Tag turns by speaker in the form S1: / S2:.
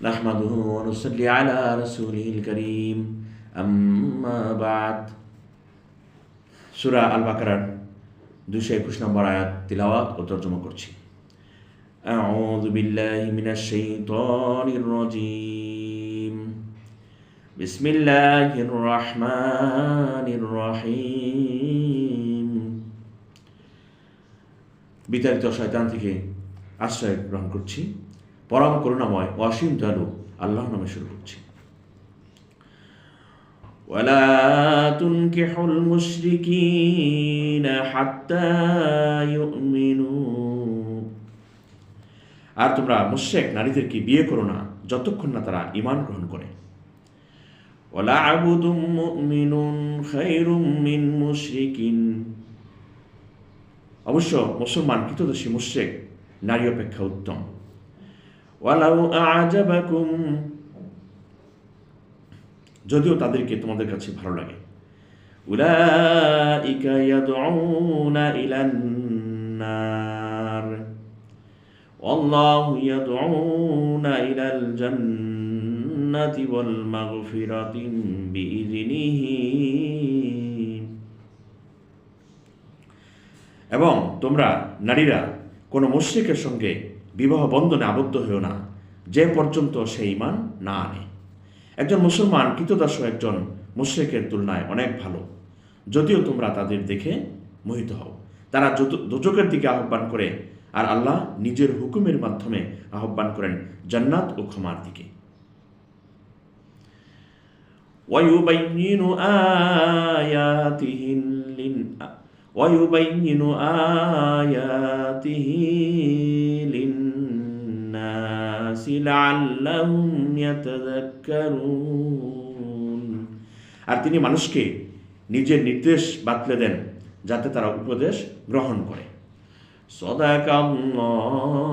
S1: নাহমাদুহু ওয়া নুসাল্লি আলা রাসূলিহিল কারীম, আম্মা বা'দ। সূরা আল বাকারার 221 নম্বর আয়াত তিলাওয়াত ও তর্জমা করছি। আউযু বিল্লাহি মিনাশ শাইতানির রাজীম। বিসমিল্লাহির রহমানির রহিম। বিতাড়িত শয়তান থেকে আশ্রয় গ্রহণ করছি। পরম করুণাময় অসীম দয়ালু আল্লাহর নামে শুরু করছি। ওয়ালা তুনকিহুল মুশরিকিনা হাত্তা ইউমিনু। আর তোমরা মুশরিক নারীদেরকে বিয়ে করো না যতক্ষণ না তারা ঈমান গ্রহণ করে। ওয়ালা আবুদুম মুমিনুন খায়রুম মিন মুশরিকিন। অবশ্য মুসলমান কৃতদোষী মুশরিক নারী অপেক্ষা উত্তম। ওয়ালাউ আ'জাবাকুম, যদিও তাদেরকে তোমাদের কাছে ভালো লাগে। উলাইকা ইয়াদউনা ইলান নার ওয়াল্লাহু ইয়াদউনা ইলাল জান্নাতি ওয়াল মাগফিরাতি বিইযনিহি। এবং তোমরা নারীরা কোনো মুশরিকের সঙ্গে বিবাহ বন্ধনে আবদ্ধ হও না যে পর্যন্ত সে ঈমান না আনে। একজন মুসলমান কৃতদাস একজন মুশরিকের তুলনায় অনেক ভালো, যদিও তোমরা তাদের দেখে মোহিত হও। তারা দোজখের দিকে আহ্বান করে, আর আল্লাহ নিজের হুকুমের মাধ্যমে আহ্বান করেন জান্নাত ও ক্ষমার দিকে। ويبين آياته للناس لعلهم يتذكرون। আর তিনি মানুষকে নিজের নির্দেশ বাতলে দেন যাতে তারা উপদেশ গ্রহণ করে। সাদাকাল্লাহু